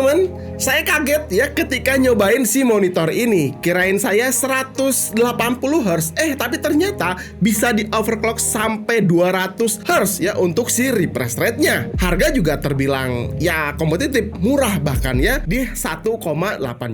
teman-teman, saya kaget ya ketika nyobain si monitor ini. Kirain saya 180 Hz, tapi ternyata bisa di overclock sampai 200 Hz ya untuk si refresh rate-nya. Harga juga terbilang ya kompetitif, murah bahkan ya di 1,8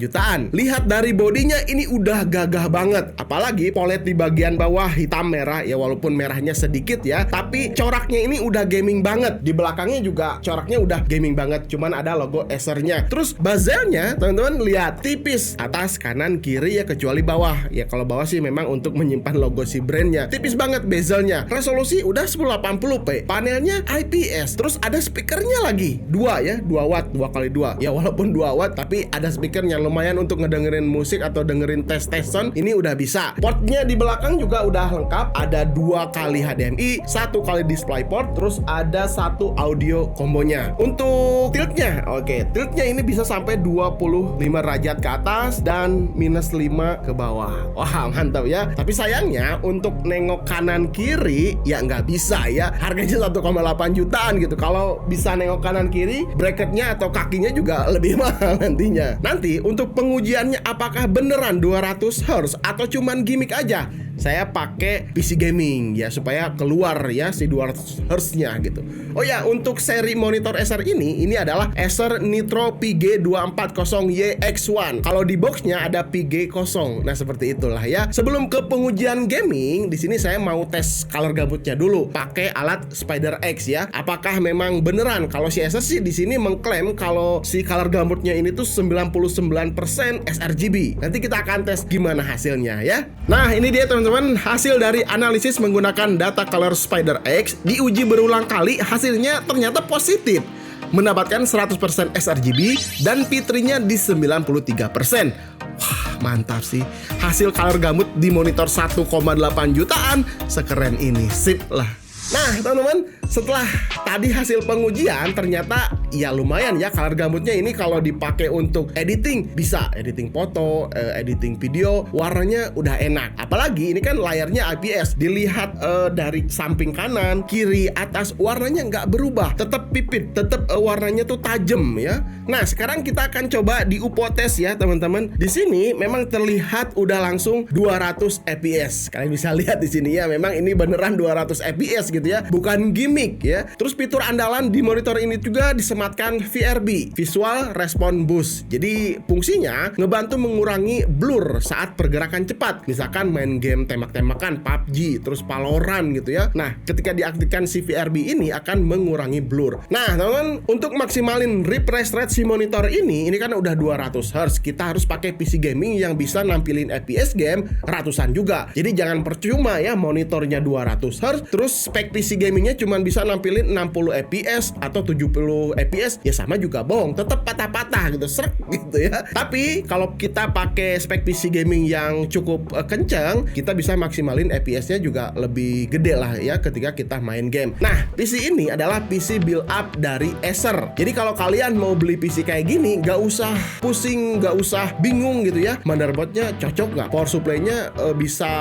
jutaan. Lihat dari bodinya ini udah gagah banget. Apalagi polet di bagian bawah hitam merah ya, walaupun merahnya sedikit ya, tapi coraknya ini udah gaming banget. Di belakangnya juga coraknya udah gaming banget, cuman ada logo Acer-nya. Terus bezelnya teman-teman lihat, tipis atas kanan kiri ya, kecuali bawah ya. Kalau bawah sih memang untuk menyimpan logo si brandnya. Tipis banget bezelnya. Resolusi udah 1080p. Panelnya IPS. Terus ada speakernya lagi 2 watt, 2x2 ya, walaupun 2 watt tapi ada speakernya, lumayan untuk ngedengerin musik atau dengerin tes-tesan. Ini udah bisa. Portnya di belakang juga udah lengkap. Ada 2 kali HDMI, 1 kali DisplayPort, terus ada 1 audio kombonya. Untuk tiltnya, tiltnya ini bisa sampai 25 derajat ke atas dan -5 ke bawah. Wah, mantap ya. Tapi sayangnya untuk nengok kanan kiri ya nggak bisa ya. Harganya 1,8 jutaan gitu. Kalau bisa nengok kanan kiri, bracketnya atau kakinya juga lebih mahal nantinya. Nanti untuk pengujiannya apakah beneran 200 Hz atau cuman gimmick aja? Saya pakai PC gaming ya, supaya keluar ya si 200 Hz-nya gitu. Oh ya, untuk seri monitor Acer ini adalah Acer Nitro PG240YX1. Kalau di boxnya ada PG0. Nah, seperti itulah ya. Sebelum ke pengujian gaming, di sini saya mau tes color gambutnya dulu pakai alat Spider X ya. Apakah memang beneran? Kalau si Acer sih di sini mengklaim kalau si color gambutnya ini tuh 99% sRGB. Nanti kita akan tes gimana hasilnya ya. Nah, ini dia teman-teman, hasil dari analisis menggunakan data color Spider X. Diuji berulang kali, hasilnya ternyata positif, mendapatkan 100% sRGB dan P3-nya di 93%. Wah, mantap sih. Hasil color gambut di monitor 1,8 jutaan sekeren ini. Sip lah. Nah teman-teman, setelah tadi hasil pengujian ternyata ya lumayan ya color gambutnya ini. Kalau dipakai untuk editing, bisa editing foto, editing video, warnanya udah enak. Apalagi ini kan layarnya IPS. Dilihat dari samping kanan, kiri, atas, warnanya nggak berubah, tetap pipit, tetap warnanya tuh tajam ya. Nah sekarang kita akan coba di UPO tes ya teman-teman. Di sini memang terlihat udah langsung 200 fps. Kalian bisa lihat di sini ya, memang ini beneran 200 fps gitu ya, bukan gimmick ya. Terus fitur andalan di monitor ini juga disematkan VRB, Visual Response Boost. Jadi fungsinya ngebantu mengurangi blur saat pergerakan cepat. Misalkan main game tembak-tembakan PUBG, terus Valorant gitu ya. Nah, ketika diaktifkan si VRB ini akan mengurangi blur. Nah, teman-teman, untuk maksimalin refresh rate si monitor ini kan udah 200 Hz. Kita harus pakai PC gaming yang bisa nampilin FPS game ratusan juga. Jadi jangan percuma ya monitornya 200 Hz, terus spek PC gamingnya cuma bisa nampilin 60 fps atau 70 fps, ya sama juga bohong, tetap patah-patah gitu, srek gitu ya. Tapi kalau kita pakai spek PC gaming yang cukup kencang, kita bisa maksimalin fps-nya juga lebih gede lah ya ketika kita main game. Nah, PC ini adalah PC build up dari Acer. Jadi kalau kalian mau beli PC kayak gini, nggak usah pusing, nggak usah bingung gitu ya, motherboardnya cocok nggak, power supply-nya bisa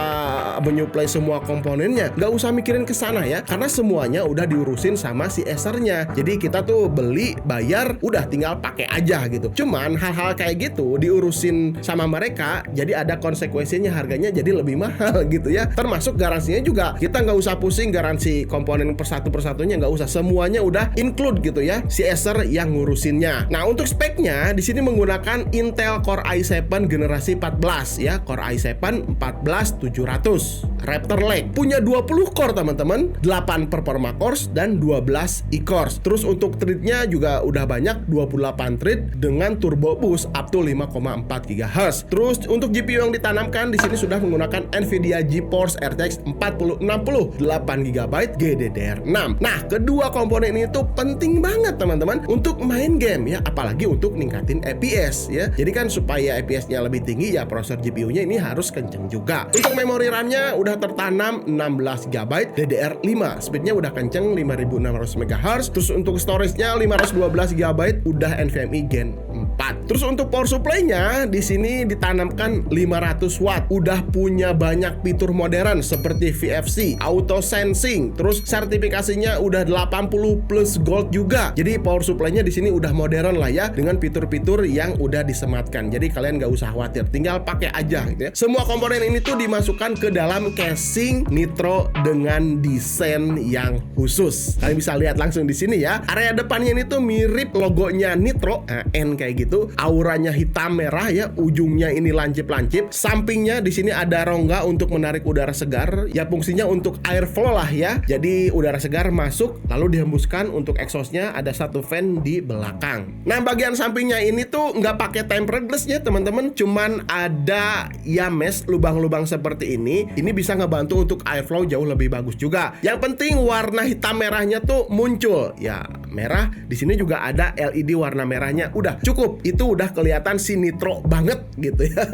menyuplai semua komponennya, nggak usah mikirin ke sana ya, karena semuanya udah diurusin sama si Acer-nya. Jadi kita tuh beli, bayar, udah tinggal pakai aja gitu. Cuman hal-hal kayak gitu diurusin sama mereka, jadi ada konsekuensinya, harganya jadi lebih mahal gitu ya. Termasuk garansinya juga, kita nggak usah pusing garansi komponen persatunya, nggak usah, semuanya udah include gitu ya, si Acer yang ngurusinnya. Nah, untuk speknya di sini menggunakan Intel Core i7 generasi 14 ya, Core i7 14700 Raptor Lake. Punya 20 core teman-teman, 8 performa cores dan 12 e-cores. Terus untuk thread-nya juga udah banyak, 28 thread dengan turbo boost up to 5,4 GHz. Terus untuk GPU yang ditanamkan di sini sudah menggunakan Nvidia GeForce RTX 4060 8GB GDDR6. Nah, kedua komponen ini tuh penting banget teman-teman untuk main game ya, apalagi untuk ningkatin FPS ya. Jadi kan supaya FPS-nya lebih tinggi ya, prosesor GPU-nya ini harus kenceng juga. Untuk memori RAM-nya udah tertanam 16GB DDR5, speednya udah kenceng 5600 MHz. Terus untuk storage-nya 512GB udah NVMe Gen 4. Terus untuk power supply-nya di sini ditanamkan 500 watt. Udah punya banyak fitur modern seperti VFC, auto sensing, terus sertifikasinya udah 80 plus gold juga. Jadi power supply-nya di sini udah modern lah ya, dengan fitur-fitur yang udah disematkan. Jadi kalian nggak usah khawatir, tinggal pakai aja gitu ya. Semua komponen ini tuh dimasukkan ke dalam casing Nitro dengan desain yang khusus. Kalian bisa lihat langsung di sini ya. Area depannya ini tuh mirip logonya Nitro, N kayak gitu. Auranya hitam merah ya, ujungnya ini lancip-lancip. Sampingnya di sini ada rongga untuk menarik udara segar. Ya fungsinya untuk airflow lah ya. Jadi udara segar masuk lalu dihembuskan. Untuk exhaustnya ada satu fan di belakang. Nah, bagian sampingnya ini tuh nggak pakai tempered glass ya teman-teman, cuman ada ya mesh lubang-lubang seperti ini. Ini bisa ngebantu untuk airflow jauh lebih bagus juga. Yang penting warna hitam merahnya tuh muncul. Ya, merah. Di sini juga ada LED warna merahnya. Udah cukup. Itu udah kelihatan si Nitro banget gitu ya.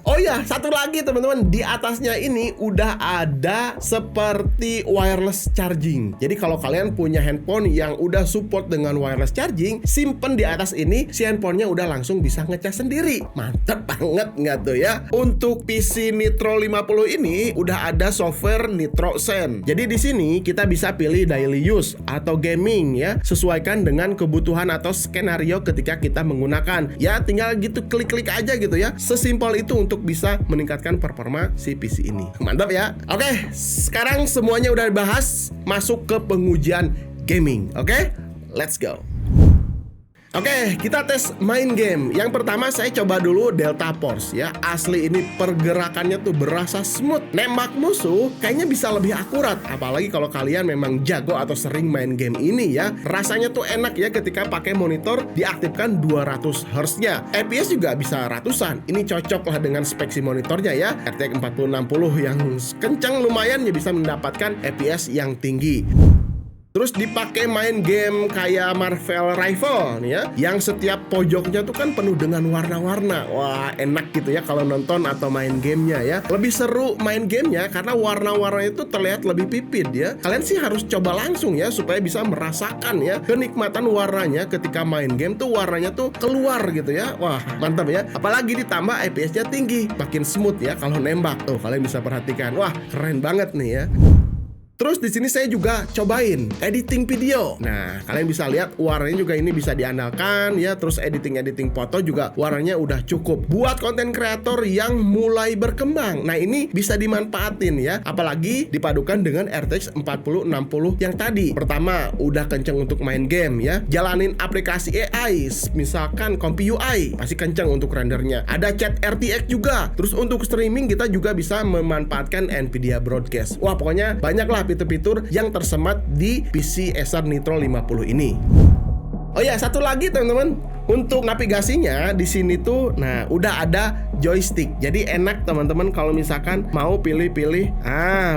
Oh ya, satu lagi teman-teman, di atasnya ini udah ada seperti wireless charging. Jadi kalau kalian punya handphone yang udah support dengan wireless charging, simpen di atas ini, si handphonenya udah langsung bisa ngecas sendiri. Mantep banget nggak tuh ya? Untuk PC Nitro 50 ini udah ada software Nitro Zen. Jadi di sini kita bisa pilih daily use atau gaming ya, sesuaikan dengan kebutuhan atau skenario ketika kita menggunakan. Ya tinggal gitu klik-klik aja gitu ya. Sesimpel itu untuk bisa meningkatkan performa si PC ini. Mantap ya. Oke, sekarang semuanya udah dibahas, masuk ke pengujian gaming. Oke, let's go. Oke, kita tes main game. Yang pertama saya coba dulu Delta Force ya. Asli ini pergerakannya tuh berasa smooth. Nembak musuh kayaknya bisa lebih akurat. Apalagi kalau kalian memang jago atau sering main game ini ya. Rasanya tuh enak ya ketika pakai monitor diaktifkan 200 Hz-nya. FPS juga bisa ratusan. Ini cocok lah dengan spek si monitornya ya. RTX 4060 yang kencang lumayan ya, bisa mendapatkan FPS yang tinggi. Terus dipakai main game kayak Marvel Rifle nih ya, yang setiap pojoknya tuh kan penuh dengan warna-warna. Wah, enak gitu ya kalau nonton atau main gamenya ya. Lebih seru main gamenya karena warna-warnanya itu terlihat lebih vivid ya. Kalian sih harus coba langsung ya supaya bisa merasakan ya kenikmatan warnanya ketika main game tuh, warnanya tuh keluar gitu ya. Wah, mantap ya. Apalagi ditambah FPS-nya tinggi, makin smooth ya kalau nembak. Tuh, kalian bisa perhatikan. Wah, keren banget nih ya. Terus di sini saya juga cobain editing video. Nah, kalian bisa lihat warnanya juga ini bisa diandalkan ya. Terus editing foto juga warnanya udah cukup buat konten kreator yang mulai berkembang. Nah, ini bisa dimanfaatin ya. Apalagi dipadukan dengan RTX 4060 yang tadi. Pertama, udah kenceng untuk main game ya. Jalanin aplikasi AI, misalkan Compi UI, pasti kenceng untuk rendernya. Ada chat RTX juga. Terus untuk streaming kita juga bisa memanfaatkan Nvidia Broadcast. Wah, pokoknya banyak lah fitur-fitur yang tersemat di PC Acer Nitro 50 ini. Oh ya, satu lagi teman-teman, untuk navigasinya di sini tuh, nah udah ada joystick. Jadi enak teman-teman kalau misalkan mau pilih-pilih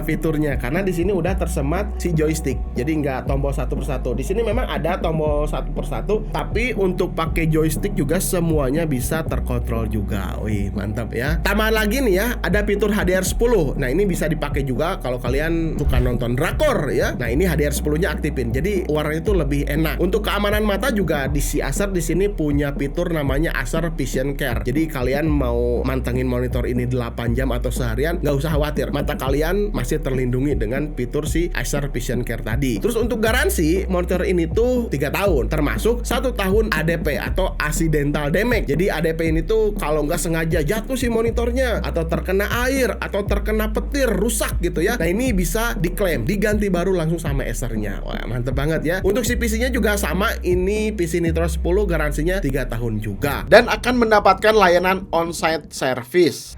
fiturnya, karena di sini udah tersemat si joystick. Jadi nggak tombol satu persatu. Di sini memang ada tombol satu persatu, tapi untuk pakai joystick juga semuanya bisa terkontrol juga. Wih, mantap ya. Tambahan lagi nih ya, ada fitur HDR10. Nah, ini bisa dipakai juga kalau kalian suka nonton drakor ya. Nah, ini HDR10-nya aktifin. Jadi warnanya itu lebih enak. Untuk keamanan mata juga di si Acer di sini punya fitur namanya Acer Vision Care. Jadi kalian mau mantengin monitor ini 8 jam atau seharian, nggak usah khawatir, mata kalian masih terlindungi dengan fitur si Acer Vision Care tadi. Terus untuk garansi monitor ini tuh 3 tahun, termasuk 1 tahun ADP atau accidental damage. Jadi ADP ini tuh kalau nggak sengaja jatuh si monitornya, atau terkena air, atau terkena petir, rusak gitu ya. Nah, ini bisa diklaim, diganti baru langsung sama Acernya. Wah, mantep banget ya. Untuk si PC-nya juga sama, ini PC Nitro 10 garansinya 3 tahun juga dan akan mendapatkan layanan on-site service.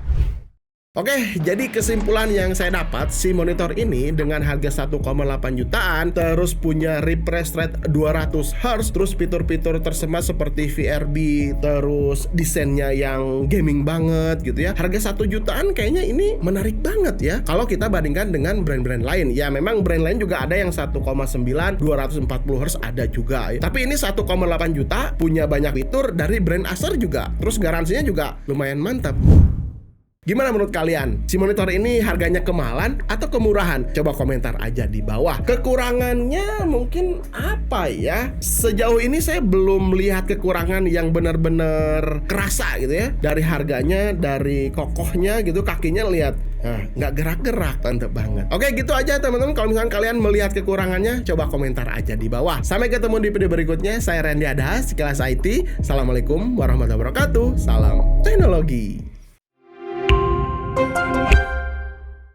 Oke, jadi kesimpulan yang saya dapat, si monitor ini dengan harga 1,8 jutaan, terus punya refresh rate 200 Hz, terus fitur-fitur tersemat seperti VRB, terus desainnya yang gaming banget gitu ya. Harga 1 jutaan kayaknya ini menarik banget ya. Kalau kita bandingkan dengan brand-brand lain, ya memang brand lain juga ada yang 1,9, 240 Hz ada juga ya. Tapi ini 1,8 juta, punya banyak fitur dari brand Acer juga. Terus garansinya juga lumayan mantap. Gimana menurut kalian? Si monitor ini harganya kemahalan atau kemurahan? Coba komentar aja di bawah. Kekurangannya mungkin apa ya? Sejauh ini saya belum melihat kekurangan yang benar-benar kerasa gitu ya. Dari harganya, dari kokohnya gitu, kakinya lihat. Nah, nggak gerak-gerak, mantep banget. Oke, gitu aja teman-teman. Kalau misalnya kalian melihat kekurangannya, coba komentar aja di bawah. Sampai ketemu di video berikutnya. Saya Randy Adhas, Sekilas IT. Assalamualaikum warahmatullahi wabarakatuh. Salam teknologi.